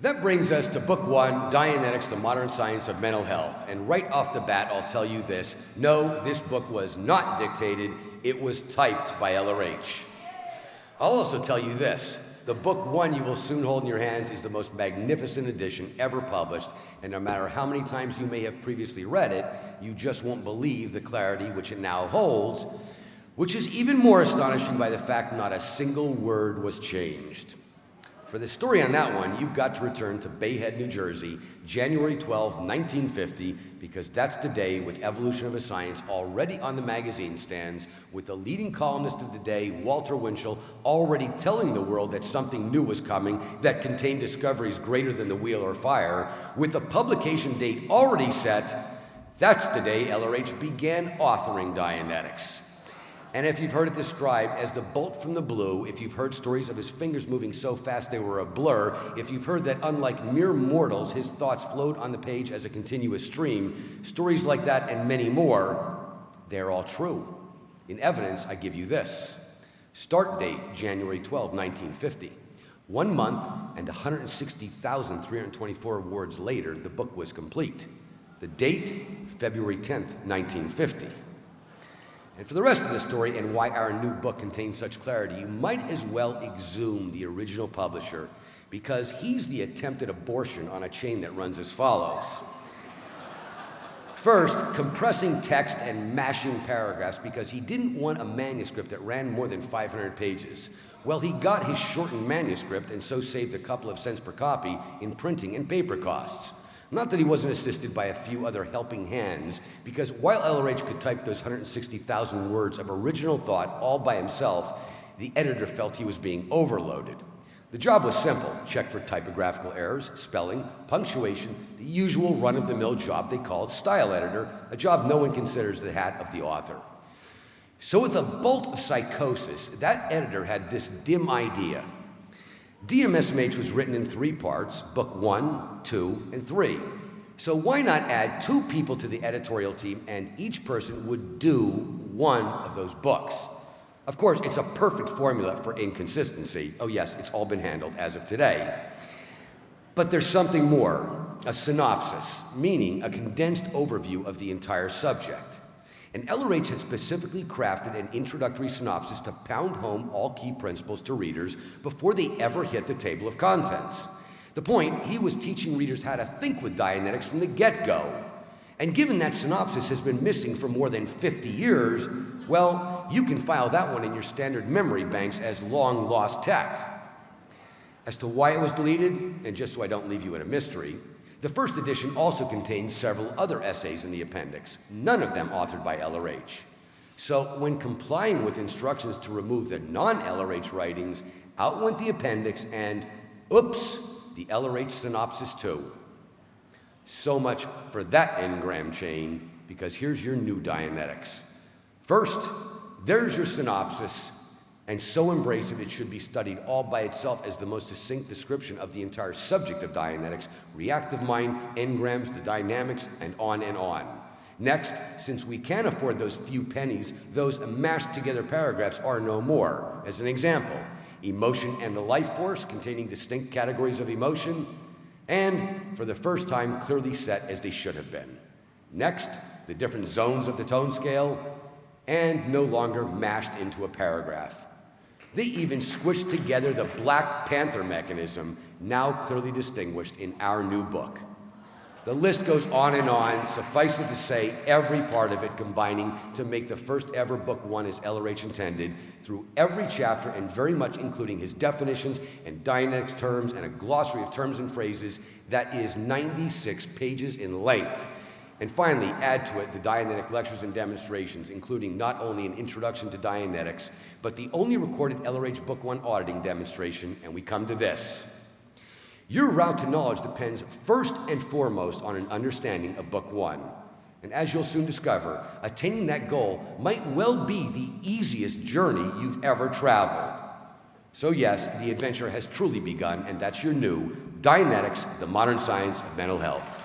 That brings us to Book 1, Dianetics, the Modern Science of Mental Health. And right off the bat, I'll tell you this. No, this book was not dictated. It was typed by LRH. I'll also tell you this. The Book 1 you will soon hold in your hands is the most magnificent edition ever published, and no matter how many times you may have previously read it, you just won't believe the clarity which it now holds, which is even more astonishing by the fact not a single word was changed. For the story on that one, you've got to return to Bayhead, New Jersey, January 12, 1950, because that's the day with Evolution of a Science already on the magazine stands, with the leading columnist of the day, Walter Winchell, already telling the world that something new was coming that contained discoveries greater than the wheel or fire, with a publication date already set. That's the day LRH began authoring Dianetics. And if you've heard it described as the bolt from the blue, if you've heard stories of his fingers moving so fast they were a blur, if you've heard that unlike mere mortals, his thoughts flowed on the page as a continuous stream, stories like that and many more, they're all true. In evidence, I give you this. Start date, January 12, 1950. 1 month and 160,324 words later, the book was complete. The date, February 10th, 1950. And for the rest of the story and why our new book contains such clarity, you might as well exhume the original publisher, because he's the attempted abortion on a chain that runs as follows. First, compressing text and mashing paragraphs because he didn't want a manuscript that ran more than 500 pages. Well, he got his shortened manuscript and so saved a couple of cents per copy in printing and paper costs. Not that he wasn't assisted by a few other helping hands, because while LRH could type those 160,000 words of original thought all by himself, the editor felt he was being overloaded. The job was simple. Check for typographical errors, spelling, punctuation, the usual run-of-the-mill job they called style editor, a job no one considers the hat of the author. So with a bolt of psychosis, that editor had this dim idea. DMSMH was written in 3 parts, Book 1, 2, and 3. So why not add 2 people to the editorial team and each person would do one of those books? Of course, it's a perfect formula for inconsistency. Oh yes, it's all been handled as of today. But there's something more, a synopsis, meaning a condensed overview of the entire subject. And LRH had specifically crafted an introductory synopsis to pound home all key principles to readers before they ever hit the table of contents. The point, he was teaching readers how to think with Dianetics from the get-go. And given that synopsis has been missing for more than 50 years, well, you can file that one in your standard memory banks as long-lost tech. As to why it was deleted, and just so I don't leave you in a mystery, the first edition also contains several other essays in the appendix, none of them authored by LRH. So when complying with instructions to remove the non-LRH writings, out went the appendix and, oops, the LRH synopsis too. So much for that engram chain, because here's your new Dianetics. First, there's your synopsis, and so embracive it should be studied all by itself as the most succinct description of the entire subject of Dianetics, reactive mind, engrams, the dynamics, and on and on. Next, since we can't afford those few pennies, those mashed together paragraphs are no more. As an example, emotion and the life force containing distinct categories of emotion, and for the first time clearly set as they should have been. Next, the different zones of the tone scale, and no longer mashed into a paragraph. They even squished together the Black Panther mechanism, now clearly distinguished in our new book. The list goes on and on, suffice it to say, every part of it combining to make the first ever Book 1 as LRH intended, through every chapter and very much including his definitions and Dianetics terms and a glossary of terms and phrases that is 96 pages in length. And finally, add to it the Dianetic lectures and demonstrations, including not only an introduction to Dianetics, but the only recorded LRH Book 1 auditing demonstration, and we come to this. Your route to knowledge depends first and foremost on an understanding of Book 1. And as you'll soon discover, attaining that goal might well be the easiest journey you've ever traveled. So yes, the adventure has truly begun, and that's your new Dianetics, the Modern Science of Mental Health.